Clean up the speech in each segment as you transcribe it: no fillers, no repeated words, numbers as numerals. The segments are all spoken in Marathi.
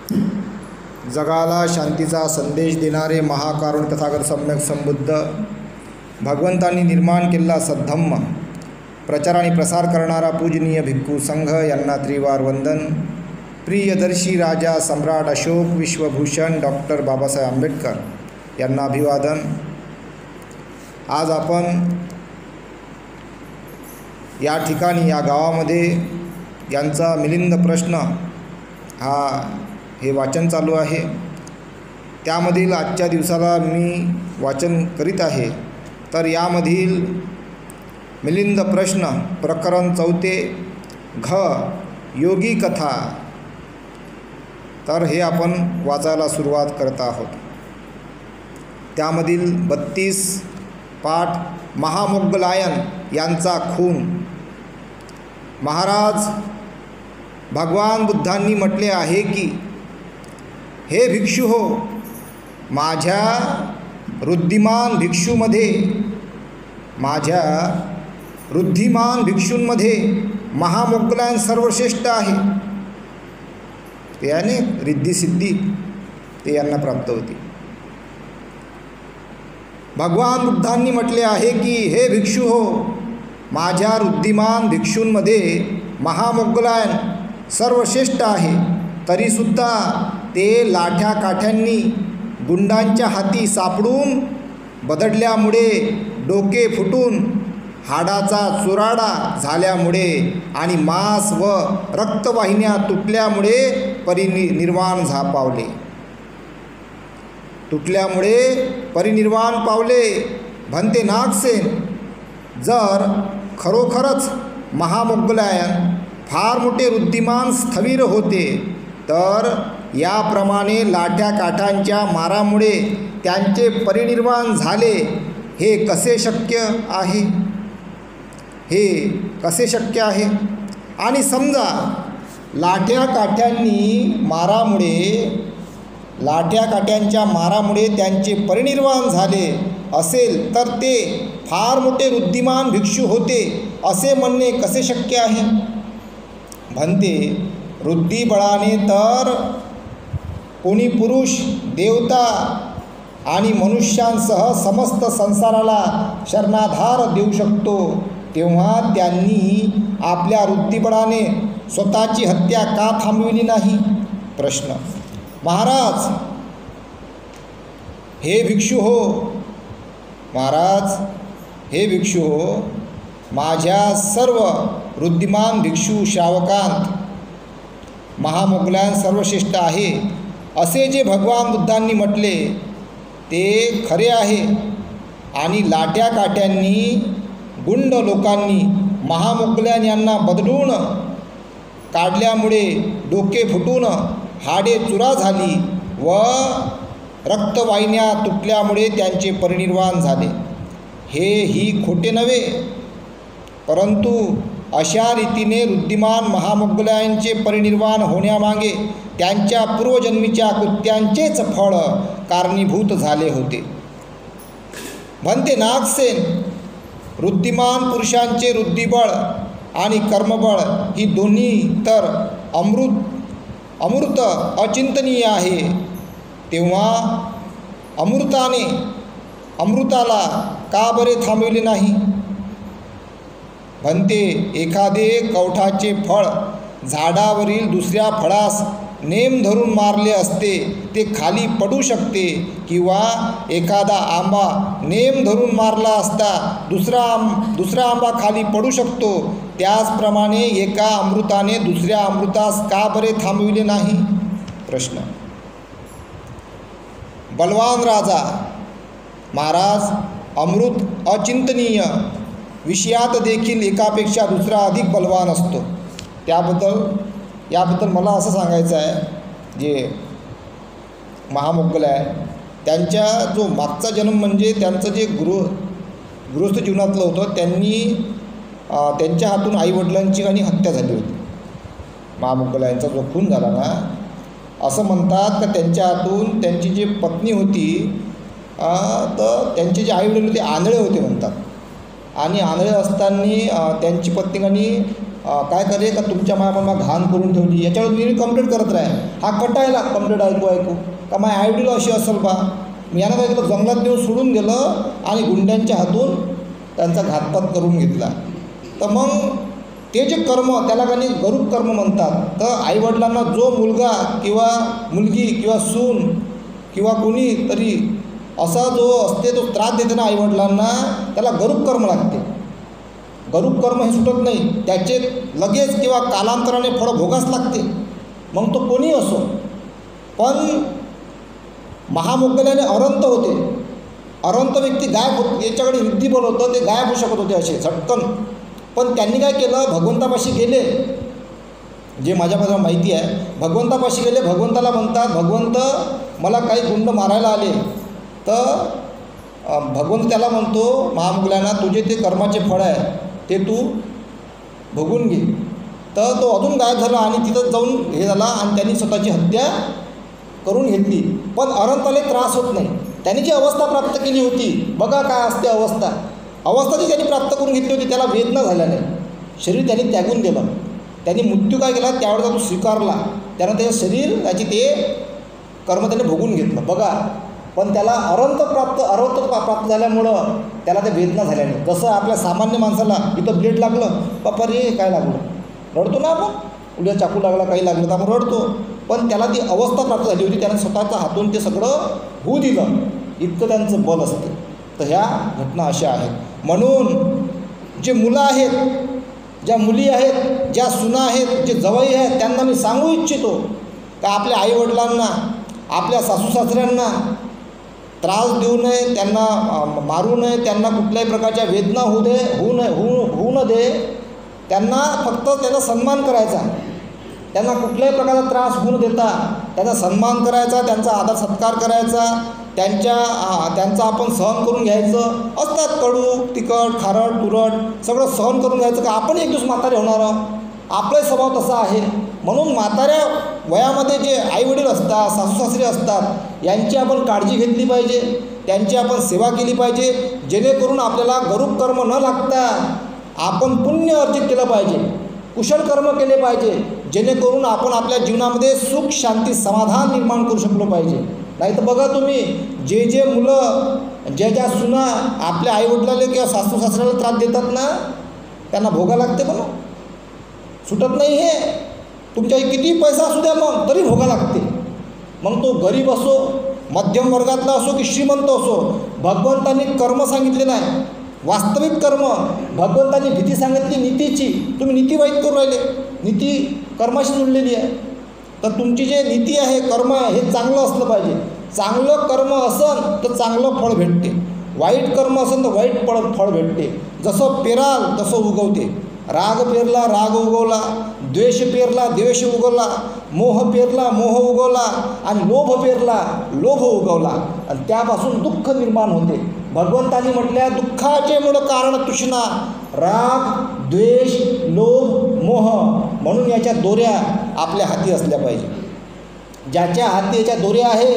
जगाला शांतीचा संदेश देणारे महाकारुण्य तथागत सम्यक संबुद्ध भगवंतांनी निर्माण केलेला सद्धम्म प्रचार आणि प्रसार करणारा पूजनीय भिक्खू संघ यांना त्रिवार वंदन. प्रियदर्शी राजा सम्राट अशोक विश्वभूषण डॉक्टर बाबासाहेब आंबेडकर यांना अभिवादन. आज आपण या ठिकाणी या गावामध्ये यांचा मिलिंद प्रश्न हे वाचन चालू आहे. त्यामधील आजच्या दिवसाला मी वाचन करीत आहे. तर यामधील मिलिंद प्रश्न प्रकरण 4 घ योगी कथा. तर हे आपण वाचायला सुरुवात करत आहोत. त्यामधील 32 पाठ महामोग्गलायन यांचा खून. महाराज भगवान बुद्धांनी म्हटले आहे की, हे भिक्षू हो, माझ्या रुद्धिमान भिक्षूंमध्ये महामोग्गलायन सर्वश्रेष्ठ आहे. त्याने रिद्धिसिद्धी ते यांना प्राप्त होती. भगवान बुद्धांनी म्हटले आहे की, हे भिक्षू हो, माझ्या रुद्धिमान भिक्षूंमध्ये महामोग्गलायन सर्वश्रेष्ठ आहे. तरीसुद्धा ते लाठ्या काठ्यांनी गुंडांच्या हाती सापडून बदडल्यामुळे, डोके फुटून, हाडाचा चुराडा झाल्यामुळे आणि मांस व रक्तवाहिन्या तुटल्यामुळे परिनिर्वाण पावले. भंते नागसेन, जर खरोखरच महामोग्गलायन फार मोठे रुद्धिमान स्थविर होते, तर याप्रमाणे लाठ्या काठांच्या मारामुळे त्यांचे परिनिर्वाण झाले हे कसे शक्य आहे? आणि समजा लाठ्या काठ्यांच्या मारामुळे त्यांचे परिनिर्वाण झाले असेल, तर ते फार मोठे रुद्धिमान भिक्षू होते असे म्हणणे कसे शक्य आहे? भंते, रुद्धिबळाने तर कोणी पुरुष, देवता आणि मनुष्यांसह समस्त संसाराला शरणाधार देऊ शकतो, तेव्हा त्यांनी आपल्या रुद्धिबळाने स्वतःची हत्या का थांबविली नाही? प्रश्न. महाराज हे भिक्षू हो, माझ्या सर्व रुद्धिमान भिक्षू श्रावकांत महामोग्गलायन सर्वश्रेष्ठ आहे असे जे भगवान बुद्धांनी म्हटले ते खरे आहे. आणि लाठ्या काठ्यांनी, गुंड लोकांनी महामोग्गलायन यांना बदलून काढल्यामुळे डोके फुटून हाडे चुरा झाली व रक्तवाहिन्या तुटल्यामुळे त्यांचे परिनिर्वाण झाले. हेही खोटे नव्हे, परंतु अशा रीतीने रुद्धिमान महामोग्गलायनचे परिनिर्वाण होण्यामागे त्यांच्या पूर्वजन्मीच्या कृत्यांचेच फळ कारणीभूत झाले होते. भंते नागसेन, रुद्धिमान पुरुषांचे रुद्धिबळ आणि कर्मबळ ही दोन्ही तर अमृत अचिंतनीय आहे, तेव्हा अमृताला का बरे थांबविले नाही? भंते, एखादे कवठाचे फळ झाडावरील दुसऱ्या फळास नेम धरून मारले असते ते खाली पडू शकते, किंवा एखादा आंबा नेम धरून मारला असता दुसरा आंबा खाली पडू शकतो. त्याचप्रमाणे एका अमृताने दुसऱ्या अमृतास का बरे थांबविले नाही? प्रश्न. बलवान राजा. महाराज, अमृत अचिंतनीय विषयात देखील एकापेक्षा दुसरा अधिक बलवान असतो. याबद्दल मला असं सांगायचं आहे, जे महामोग्गलायन त्यांच्या जो मागचा जन्म म्हणजे त्यांचं जे गृहस्थ जीवनातलं होतं, त्यांच्या हातून आईवडिलांची आणि हत्या झाली होती. महामोग्गलायनचा जो खून झाला ना, असं म्हणतात का त्यांच्या हातून त्यांची जी पत्नी होती, तर त्यांचे जे आईवडील होते आंधळे होते म्हणतात. आणि आंधळे असताना त्यांची पत्नीकांनी काय करे का तुमच्या माया मला घाण करून ठेवली, याच्यावर मी कंप्लेंट करत राहे. हा कटायला कंप्लेंट ऐकू का माझ्या आयडियल अशी असेल बा. मी यानं काय केलं, जंगलात नेऊन सोडून गेलं आणि गुंड्यांच्या हातून त्यांचा घातपात करून घेतला. तर मग ते जे कर्म त्याला काही गरुड कर्म म्हणतात. तर आईवडिलांना जो मुलगा किंवा मुलगी किंवा सून किंवा कोणी तरी असा जो असते तो त्रास देते ना आईवडिलांना, त्याला गरुड कर्म लागते. गरुड कर्म हे सुटत नाही, त्याचे लगेच किंवा कालांतराने फळं भोगाच लागते, मग तो कोणी असो. पण महामोगल्याने अरंत होते. अरंत व्यक्ती गायब होत, याच्याकडे युक्तिबल होतं, ते गायब होऊ शकत होते असे झटकन. पण त्यांनी काय केलं, भगवंतापाशी गेले. जे माझ्या माहिती आहे, भगवंतापाशी गेले. भगवंताला म्हणतात, भगवंत मला काही गुंड मारायला आले. तर भगवंत त्याला म्हणतो महामोगल्यांना, तुझे ते कर्माचे फळ आहे ते तू भोगून घे. तर तो अजून गायब झाला आणि तिथं जाऊन हे झाला आणि त्यांनी स्वतःची हत्या करून घेतली. पण अरंताला त्रास होत नाही. त्यांनी जी अवस्था प्राप्त केली होती, बघा काय असते अवस्था. अवस्था जी त्यांनी प्राप्त करून घेतली होती त्याला वेदना झाल्या नाही. शरीर त्यांनी त्यागून दिलं. त्यांनी मृत्यू काय केला, त्यावेळेला तो स्वीकारला. त्यानं ते शरीर त्याची ते कर्म त्याने भोगून घेतलं बघा. पण त्याला अरंत प्राप्त झाल्यामुळं त्याला ते वेदना झाल्या नाही. जसं आपल्या सामान्य माणसाला इथं ब्लेड लागलं, बापा रे काय लागलं, रडतो ना आपण. उद्या चाकू लागला, काही लागलं तर आपण रडतो. पण त्याला ती अवस्था प्राप्त झाली होती, त्याने स्वतःच्या हातून ते सगळं होऊ दिलं. इतकं त्यांचं बल असते. तर ह्या घटना अशा आहेत. म्हणून जे मुलं आहेत, ज्या मुली आहेत, ज्या सुना आहेत, जे जवई आहेत, त्यांना मी सांगू इच्छितो का आपल्या आईवडिलांना, आपल्या सासूसासऱ्यांना त्रास देऊ नये, त्यांना मारू नये, त्यांना कुठल्याही प्रकारच्या वेदना होऊ न दे. त्यांना फक्त त्याचा सन्मान करायचा. त्यांना कुठल्याही प्रकारचा त्रास होऊ न देता त्यांचा सन्मान करायचा, त्यांचा आदर सत्कार करायचा, त्यांचा आपण सहन करून घ्यायचं. असतात कडू, तिखट, खारट, तुरट सगळं सहन करून घ्यायचं. का आपण एक दिवस म्हातारे होणार आहोत, आपलाही स्वभाव तसा आहे. म्हणून म्हाताऱ्या वयामध्ये जे आईवडील असतात, सासूसासरे असतात, यांची आपण काळजी घेतली पाहिजे, त्यांची आपण सेवा केली पाहिजे, जेणेकरून आपल्याला गरुड कर्म न लागता आपण पुण्य अर्जित केलं पाहिजे, कुशल कर्म केले पाहिजे, जेणेकरून आपण आपल्या जीवनामध्ये सुख, शांती, समाधान निर्माण करू शकलो पाहिजे. नाही तर बघा तुम्ही, जे मुलं, ज्या सुना आपल्या आईवडिलाला किंवा सासूसासऱ्याला त्रास देतात ना, त्यांना भोगा लागते पण सुटत नाही. हे तुमच्या किती पैसा असू द्या मग तरी भोगा लागते. मग तो गरीब असो, मध्यम वर्गातला असो की श्रीमंत असो, भगवंतांनी कर्म सांगितले नाही, वास्तविक कर्म. भगवंतांनी भीती सांगितली नीतीची, तुम्ही नीती वाईट करून राहिले. नीती कर्माशी जुळलेली आहे. तर तुमची जे नीती आहे, कर्म आहे, हे चांगलं असलं पाहिजे. चांगलं कर्म असन तर चांगलं फळ भेटते, वाईट कर्म असेल तर वाईट फळ भेटते. जसं पेराल तसं उगवते. राग पेरला राग उगवला, द्वेष पेरला द्वेष उगवला, मोह पेरला मोह उगवला आणि लोभ पेरला लोभ उगवला आणि त्यापासून दुःख निर्माण होते. भगवंतांनी म्हटल्या दुःखाचे मूळ कारण तृष्णा, राग, द्वेष, लोभ, मोह. म्हणून याच्या दोऱ्या आपल्या हाती असल्या पाहिजे. ज्याच्या हाती याच्या दोऱ्या आहे,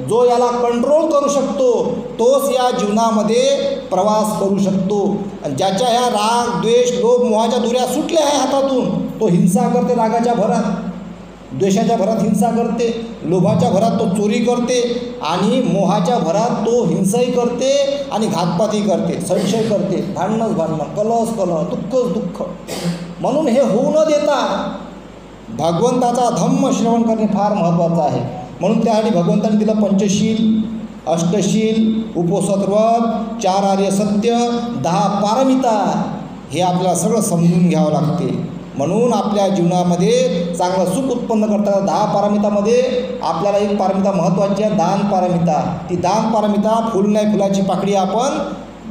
जो याला कंट्रोल करू शकतो, तोच या जीवनामध्ये प्रवास करू शकतो. आणि ज्याच्या ह्या राग, द्वेष, लोभ, मोहाच्या दोऱ्या सुटल्या आहे हातातून, तो हिंसा करते. रागाच्या भरात, द्वेषाच्या भरात हिंसा करते, लोभाच्या भरात तो चोरी करते आणि मोहाच्या भरात तो हिंसाही करते आणि घातपातही करते, संशय करते, भांडणंच भांडणं, कलहच कलह, दुःखच दुःख. म्हणून हे होऊ न देता भगवंताचा धम्म श्रवण करणे फार महत्त्वाचं आहे. म्हणून त्यासाठी भगवंतांनी दिलं पंचशील, अष्टशील, उपोसतव्रत, 4 आर्य सत्य, 10 पारमिता. हे आपल्याला सगळं समजून घ्यावं लागते. म्हणून आपल्या जीवनामध्ये चांगलं सुख उत्पन्न करताना 10 पारमितामध्ये आपल्याला एक पारमिता महत्त्वाची आहे, दान पारमिता. ती दान पारमिता, फुल नाही फुलाची पाकळी आपण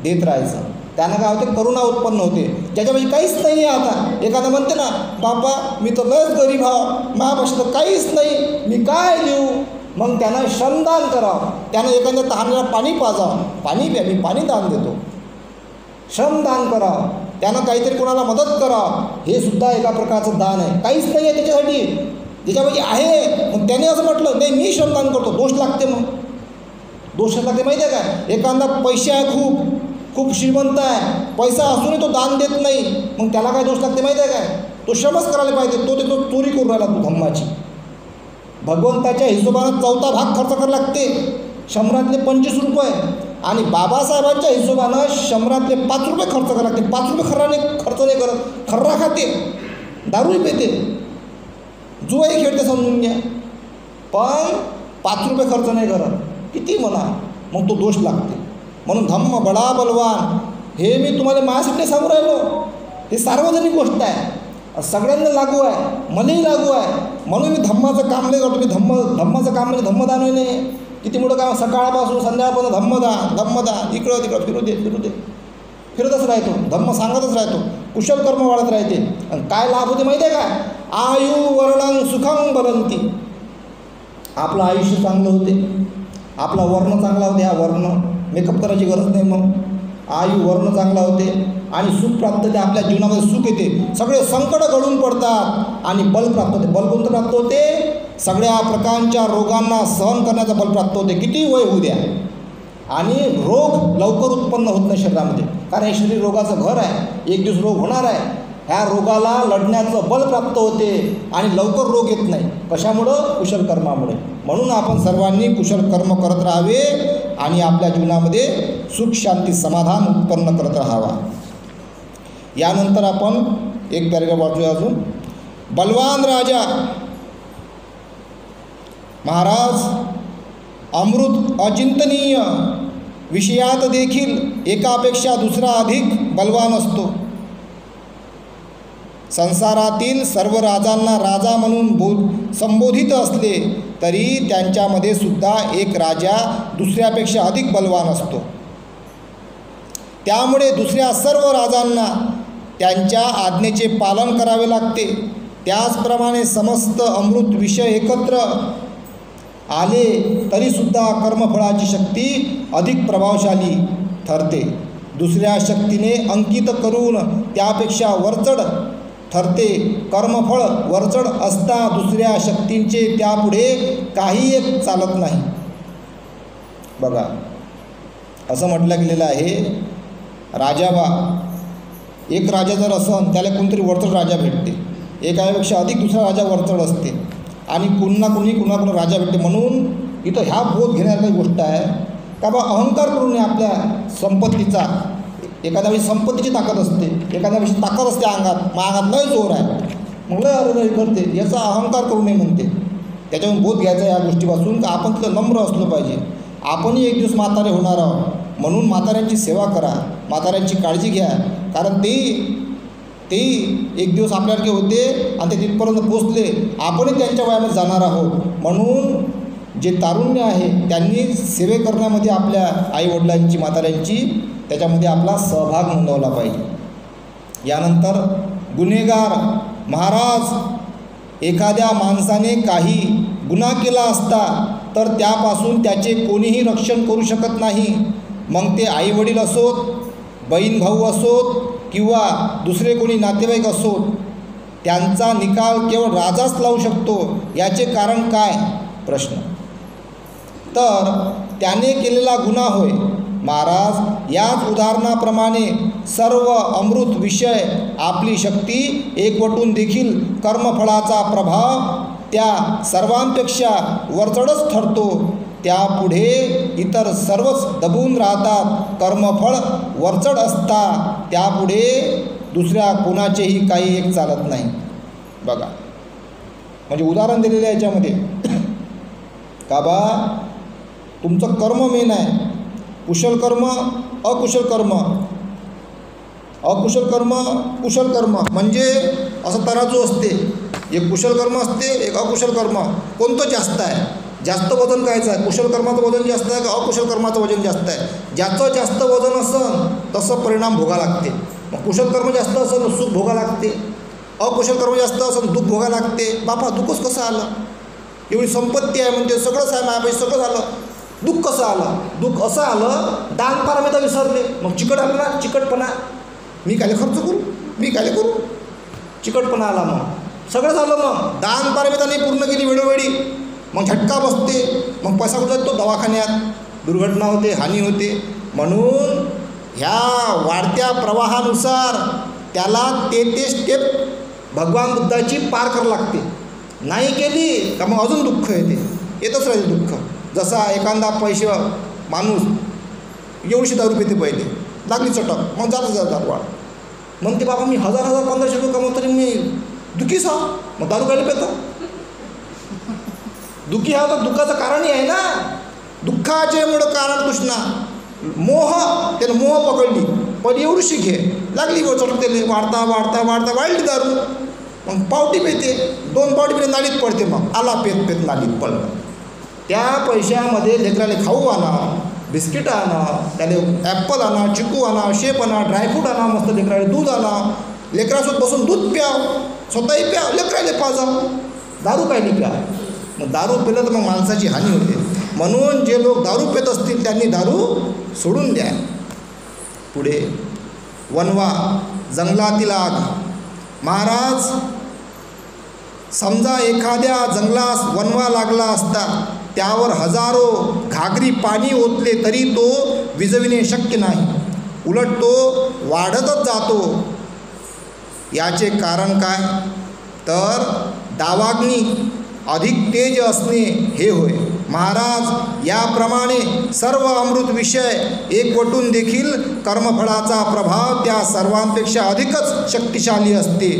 देत राहायचं. त्यानं काय होते, करुणा उत्पन्न होते. ज्याच्यापाशी काहीच नाही आहे, आता एखादं म्हणते ना, बाबा मी तर लयच गरीब आहो, माझ्यापाशी तर काहीच नाही, मी काय देऊ. मग त्यानं श्रमदान करावं. त्यानं एखाद्या तहानला पाणी पाजावं, पाणी प्या, मी पाणी दान देतो. श्रमदान करावं, त्यानं काहीतरी कोणाला मदत करावं, हे सुद्धा एका प्रकारचं दान आहे. काहीच नाही आहे त्याच्यासाठी, ज्याच्यापाशी आहे मग त्याने असं म्हटलं नाही मी श्रमदान करतो, दोष लागते. मग दोष लागते माहिती आहे काय. एखादा पैसे आहे, खूप श्रीमंत आहे, पैसा असूनही तो दान देत नाही, मग त्याला काय दोष लागते माहिती आहे काय. तो श्रमच करायला पाहिजे. तो चोरी करून राहिला तो धम्माची. भगवंताच्या हिशोबानं 4था भाग खर्च करायला लागते, शंभरातले 25 रुपये, आणि बाबासाहेबांच्या हिशोबानं शंभरातले 5 रुपये खर्च करायला लागते. 5 रुपये खर्च नाही करत, खर्रा खाते, दारूही पेते, जुवाही खेळते समजून घ्या, पण 5 रुपये खर्च नाही करत. किती म्हणा, मग तो दोष लागते. म्हणून धम्म बडा बलवान हे मी तुम्हाला माझ्यासाठी सांगू राहिलो. हे सार्वजनिक गोष्ट आहे, सगळ्यांना लागू आहे, मलाही लागू आहे. म्हणून मी धम्माचं काम नाही करतो. मी धम्माचं काम म्हणजे धम्मदान नाही. किती मोठं काम, सकाळपासून संध्याकाळपर्यंत धम्मदान, इकडं तिकडं फिरू दे फिरतच राहतो, धम्म सांगतच राहतो, कुशल कर्म वाढत राहते. आणि काय लाभ होते माहिती आहे काय? आयु वर्णं सुखं बलंती. आपलं आयुष्य चांगलं होते, आपला वर्ण चांगला होते. हा वर्ण मेकअप करायची गरज नाही. मग आयु वर्ण चांगला होते आणि सुख प्राप्त होते. आपल्या जीवनामध्ये सुख येते, सगळे संकट घडून पडतात आणि बल प्राप्त होते. बल कोणतं प्राप्त होते? सगळ्या प्रकारच्या रोगांना सहन करण्याचं बल प्राप्त होते, किती वय होऊ द्या. आणि रोग लवकर उत्पन्न होत नाही शरीरामध्ये, कारण हे शरीर रोगाचं घर आहे. एक दिवस रोग होणार आहे. ह्या रोगाला लढण्याचं बल प्राप्त होते आणि लवकर रोग येत नाही. कशामुळं? कुशल कर्मामुळे. म्हणून आपण सर्वांनी कुशल कर्म करत राहावे आणि आपल्या जीवनामध्ये सुख शांती समाधान उत्पन्न करत राहावा. यानंतर आपण एक पॅरेग्राफ वाचूया अजून. बलवान राजा महाराज अमृत अचिंतनीय विषयात देखील एकापेक्षा दुसरा अधिक बलवान असतो. संसारातील सर्व राजांना राजा म्हणून संबोधित असले तरी त्यांच्यामध्ये सुद्धा एक राजा दुसऱ्यापेक्षा अधिक बलवान असतो. त्यामुळे दुसऱ्या सर्व राजांना त्यांच्या आज्ञेचे पालन करावे लागते. त्याचप्रमाणे समस्त अमृत विषय एकत्र आले तरीसुद्धा कर्मफळाची शक्ती अधिक प्रभावशाली ठरते. दुसऱ्या शक्तीने अंकित करून त्यापेक्षा वरचढ ठरते. कर्मफळ वरचढ असता दुसऱ्या शक्तींचे त्यापुढे काही एक चालत नाही. बघा, असं म्हटलं गेलेलं आहे, राजाबा एक राजा जर असन त्याला कोणतरी वरचढ राजा भेटते, एकापेक्षा अधिक दुसरा राजा वरचढ असते आणि कुणा राजा भेटते. म्हणून इथं ह्या बोध घेण्यासारखी गोष्ट आहे का बा अहंकार करू नये आपल्या संपत्तीचा. एखाद्या वेळी संपत्तीची ताकद असते, एखाद्या वेळी ताकद असते अंगात, अंगात लय जोर आहे, मग लय अरे करते, याचा अहंकार करू नये म्हणते. त्याच्यावरून बोध घ्यायचा या गोष्टीपासून का आपण तिथं नम्र असलं पाहिजे. आपणही एक दिवस म्हातारे होणार आहोत, म्हणून म्हाताऱ्यांची सेवा करा, म्हाताऱ्यांची काळजी घ्या, कारण ते एक दिवस आपल्यासारखे होते आणि ते तिथपर्यंत पोचले. आपणही त्यांच्या वयामध्ये जाणार आहोत. म्हणून जे तारुण्य आहे त्यांनी सेवे करण्यामध्ये आपल्या आईवडिलांची, म्हाताऱ्यांची, त्याच्यामध्ये आपला सहभाग नोंदवला पाहिजे. यानंतर गुन्हेगार महाराज एखाद्या माणसाने काही गुन्हा केला असता तर त्यापासून त्याचे कोणीही रक्षण करू शकत नाही. मग ते आईवडील असोत, बहीण भाऊ असोत किंवा दुसरे कोणी नातेवाईक असोत, त्यांचा निकाल केवळ राजाच लावू शकतो. याचे कारण काय? प्रश्न. तर त्याने केलेला गुन्हा होय. महाराज याच उदाहरणाप्रमाणे सर्व अमृत विषय आपली शक्ती एकवटून देखील कर्मफळाचा प्रभाव त्या सर्वांपेक्षा वरचढच ठरतो. त्यापुढे इतर सर्वच दबून राहतात. कर्मफळ वरचढ असता त्यापुढे दुसऱ्या कोणाचेही काही एक चालत नाही. बघा, म्हणजे उदाहरण दिलेलं आहे याच्यामध्ये का बा तुमचं कर्म मेन आहे. कुशल कर्म, अकुशल कर्म, अकुशल कर्म, कुशल कर्म, म्हणजे असं तराजू असते. एक कुशल कर्म असते, एक अकुशल कर्म. कोणतं जास्त आहे? जास्त वजन कायचं आहे? कुशल कर्माचं वजन जास्त आहे का अकुशल कर्माचं वजन जास्त आहे? ज्याचं जास्त वजन असन तसं परिणाम भोगा लागते. मग कुशल कर्म जास्त असेल सुख भोगा लागते, अकुशल कर्म जास्त असेल दुःख भोगा लागते. बापा दुःखच कसं आलं? एवढी संपत्ती आहे म्हणते, सगळंच आहे माझ्यापाशी, सगळं झालं, दुःख कसं आलं? दुःख असं आलं, दान पारमिता विसरले. मग चिकट आलं ना, चिकटपणा, मी काय खर्च करू, चिकटपणा आला. मग सगळं झालं, मग दान पारमिता नाही पूर्ण केली वेळोवेळी, मग झटका बसते, मग पैसा कुठं जातो? दवाखान्यात, दुर्घटना होते, हानी होते. म्हणून ह्या वाढत्या प्रवाहानुसार त्याला ते स्टेप भगवान बुद्धाची पार करावी लागते. नाही केली का मग अजून दुःख येतच राहील दुःख. जसा एखादा पैसे माणूस एवढीशी दारू पिते पहिले, लागली चटक, मग जातं दारू वाढ म्हणते बाबा मी 1000 1500 रुपये कमवतो तरी मी दुःखीच हा, मग दारू कायला पेतो? दुःखी हा तर दुःखाचं कारणही आहे ना. दुःखाचे मूळ कारण तृष्णा, मोह. त्यानं मोह पकडली, पण एवढीशी घे, लागली गो चटकतेले, वाढता वाढता वाढता वाढली दारू, मग पावटी पेते, 2 पावटी पेते नालीत पडते, मग आला पेत पेत नालीत पडलं. त्या पैशामध्ये लेकराला खाऊ आणा, बिस्किट आणा, त्याला ॲपल आणा, चिकू आणा, शेप आणा, ड्रायफ्रूट आणा, मस्त लेकराला दूध आणा, लेकरासोबत बसून दूध प्या, स्वतःही प्या, लेकराला पाजा. दारू कायली प्या? मग दारू पिलं तर मग माणसाची हानी होते. म्हणून जे लोक दारू पित असतील त्यांनी दारू सोडून द्या. पुढे वनवा, जंगलातील आग. महाराज, समजा एखाद्या जंगलास वनवा लागला असता, त्यावर हजारो घागरी पाणी ओतले तरी तो विझविणे शक्य नाही, उलट तो वाढतच जातो. याचे कारण काय? तर दावाग्नी अधिक तेज असणे हे होय. महाराज, याप्रमाणे सर्व अमृत विषय एकवटून देखील कर्मफळाचा प्रभाव त्या सर्वांपेक्षा अधिकच शक्तिशाली असते.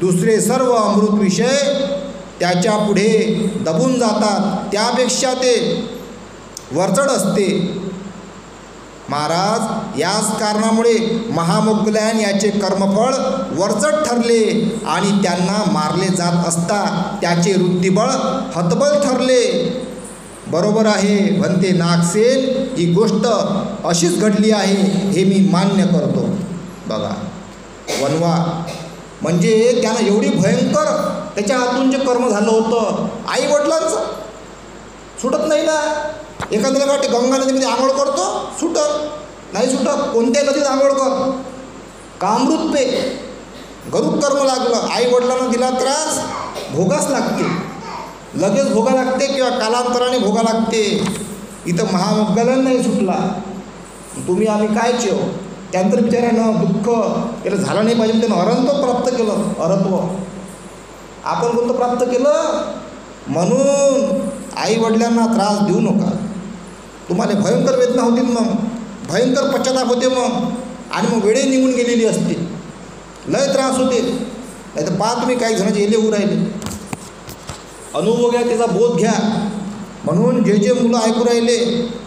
दुसरे सर्व अमृत विषय त्याच्या पुढे दबून जातात, त्यापेक्षा ते वरचढ असते. महाराज, याच कारणामुळे महामोगलायन याचे कर्मफळ वरचढ ठरले आणि त्यांना मारले जात असता त्याचे वृत्तिबळ हतबल ठरले. बरोबर आहे म्हणते नागसेन, ही गोष्ट अशीच घडली आहे हे मी मान्य करतो. बघा, वनवा म्हणजे त्यानं एवढी भयंकर त्याच्या हातून जे कर्म झालं होतं, आई वडिलांचं सुटत नाही ना. एखाद्याला वाटते गंगा नदीमध्ये आंघोळ करतो, सुटत नाही, सुटत. कोणत्या नदीत आंघोळ कर, कामृत पे, गरुड कर्म लागलं, आई वडिलांना दिला त्रास, भोगाच लागते, लगेच भोगा लागते किंवा कालांतराने भोगा लागते. इथं महामोगलायन नाही सुटला, तुम्ही आम्ही कायचे हो? त्यानंतर बिचाऱ्यानं दुःख त्याला झालं नाही पाहिजे, त्यानं अरहंत प्राप्त केलं. अरहत्व आपण कोणतं प्राप्त केलं? म्हणून आई वडिलांना त्रास देऊ नका. तुम्हाला भयंकर वेदना होतील, मग भयंकर पश्चाताप होते, मग आणि मग वेळे निघून गेलेली असते, लय त्रास होते. नाही तर पहा तुम्ही काही जणांचे एले होऊ राहिले. अनुभव घ्या, त्याचा बोध घ्या. म्हणून जे जे मुलं ऐकू राहिले,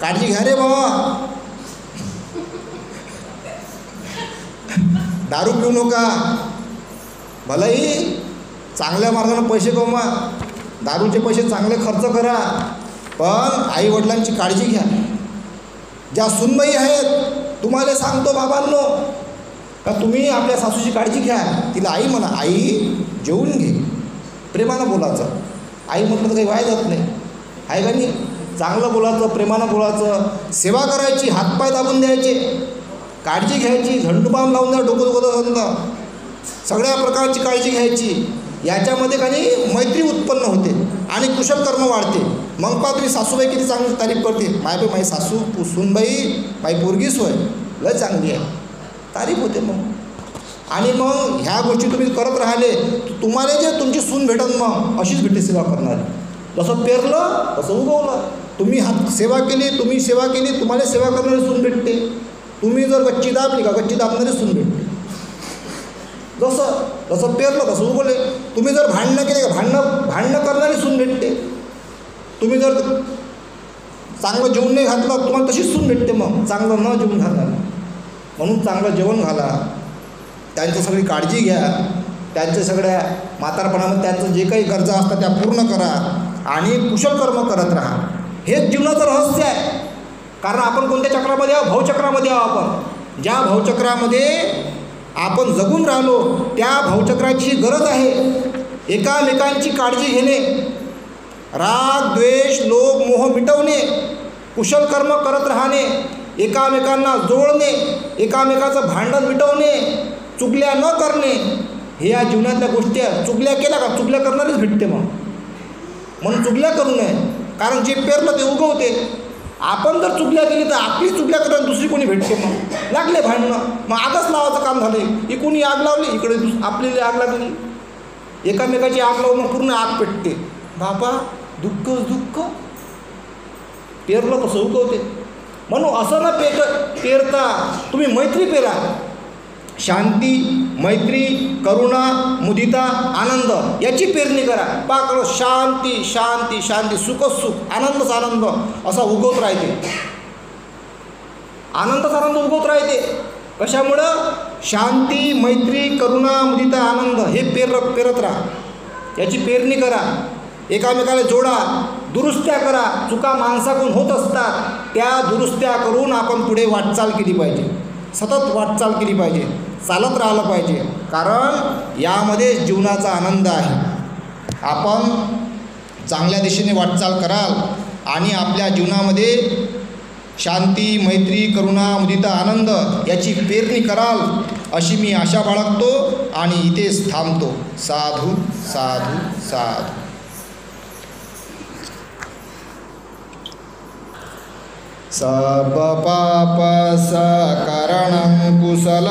काळजी घ्या रे बाबा. दारू पिऊ नका. भलाही चांगल्या मार्गाने पैसे कमवा, दारूचे पैसे चांगले खर्च करा, पण आई वडिलांची काळजी घ्या. ज्या सुनबाई आहेत, तुम्हाला सांगतो बाबांनो, का तुम्ही आपल्या सासूची काळजी घ्या. तिला आई म्हणा, आई जेवून घे, प्रेमानं बोलायचं. आई म्हटलं तर काही वाया जात नाही, आहे का नाही? चांगलं बोलायचं, प्रेमानं बोलायचं, सेवा करायची, हातपाय दाबून द्यायचे, काळजी घ्यायची, झंडूबाम लावून द्या, डोकं दुखत, सगळ्या प्रकारची काळजी घ्यायची. याच्यामध्ये काही मैत्री उत्पन्न होते आणि कुशल कर्म वाढते. मग पहा तुम्ही सासूबाई किती चांगली तारीफ करते, माझी सासू सुनबाई, माझी पोरगी सोय लय चांगली आहे, तारीफ होते. मग आणि मग ह्या गोष्टी तुम्ही करत राहिले, तुम्हाला जे तुमची सून भेटत, मग अशीच भेटते सेवा करणारी. जसं पेरलं तसं उगवलं. तुम्ही हात सेवा केली, तुम्ही सेवा केली, तुम्हाला सेवा करणारी सून भेटते. तुम्ही जर गच्ची दाबली का गच्ची दाबणारी सून भेटते. जसं जसं पेरलं तसं उगवले. तुम्ही जर भांडणं केले का भांडणं करणारी सून भेटते. तुम्ही जर चांगलं जेवण नाही घातलं, तुम्हाला तशीच सून भेटते. मग चांगलं न जेवण घालणार, म्हणून चांगलं जेवण घाला, त्यांची सगळी काळजी घ्या, त्यांच्या सगळ्या म्हातारपणामध्ये त्यांचं जे काही गरजा असतात त्या पूर्ण करा आणि कुशल कर्म करत राहा. हेच जीवनाचं रहस्य आहे. कारण आपण कोणत्या चक्रामध्ये आहोत? भावचक्रामध्ये आहोत. आपण ज्या भावचक्रामध्ये आपण जगून राहिलो, त्या भावचक्राची गरज आहे एकामेकांची काळजी घेणे, राग द्वेष लोभ मोह मिटवणे, कुशल कर्म करत राहणे, एकामेकांना जोडणे, एकामेकाचं भांडण मिटवणे, चुगल्या न करणे. हे या जीवनातल्या गोष्टी आहेत. चुगल्या केल्या का चुगल्या करणारीच भेटते. मग म्हणून चुगल्या करू नये, कारण जे पेरलं ते उगवते. आपण जर चुगल्या केली तर आपली चुगल्या करताना दुसरी कोणी भेटते. मग लागले भांडणं, मग आगच लावायचं काम झालं. इकडून आग लावली, इकडे आपली आग लागली. एकामेकाची आग लावून पूर्ण आग पेटते. बाबा दुःखच दुःख, पेरलं कसं उगवते. म्हणून असं न पेरता तुम्ही मैत्री पेरा. शांती, मैत्री, करुणा, मुदिता, आनंद याची पेरणी करा. पाकळ शांती शांती शांती, सुखच सुख, आनंदच आनंद असा उगवत राहते. आनंदच आनंद उगवत राहते. कशामुळं? शांती, मैत्री, करुणा, मुदिता, आनंद हे पेरत राहा. याची पेरणी करा. एकामेकाला जोडा, दुरुस्त्या करा. चुका माणसाकडून होत असतात, त्या दुरुस्त्या करून आपण पुढे वाटचाल केली पाहिजे. सतत वाटचाल केली पाहिजे, चालत राहिलं पाहिजे. कारण यामध्ये जीवनाचा आनंद आहे. आपण चांगल्या दिशेने वाटचाल कराल आणि आपल्या जीवनामध्ये शांती, मैत्री, करुणा, मुदिता, आनंद याची पेरणी कराल अशी मी आशा बाळगतो आणि इथेच थांबतो. साधू साधू साधू. सर्व पाप सकरणं कुशल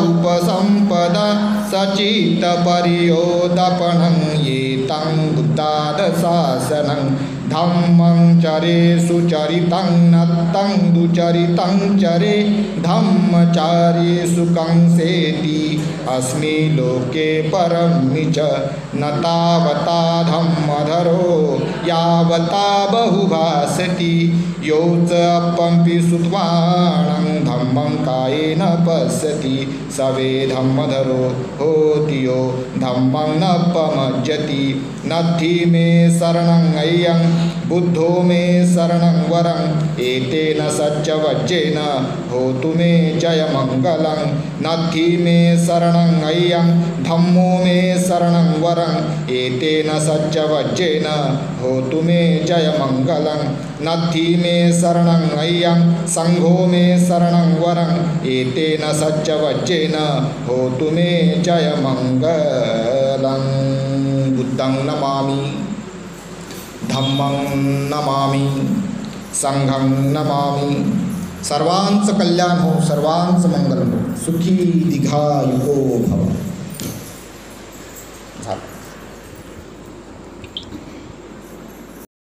उपसंपदा सचित परियोदपनं येतं बुद्धाद शासनं धम्मं चरे सुचरितं नत्तं दुचरितं चरे धम्मचारी सुखं सेति अस्मि लोके परमि च न तावता धम्मधरो यावता बहुभासति यो च अपंपि सुत्वाणं धम्मं कायेन पश्यति सवे धम्मधरो होति यो धम्मं न पमज्जति. नद्धि मे शरणं अय्यं बुद्धो मे शरणं वरं एतेन सच्चवज्जेन होतु मे जयमङ्गलं. नद्धि मे शरणं अय्यं धम्मो मे शरणं वरं एतेन सच्चवज्जेन होतु मे जयमङ्गलं. नद्धि मे शरणं अय्यं संघो मे शरणं वरं एतेन सच्चवज्जेन होतु मे जयमङ्गलं. बुद्धं नमामि, धम्मं नमामि, संघं नमामि. सर्वांचं कल्याण हो, सर्वांचं मंगल हो. सुखी दीर्घायुको भव.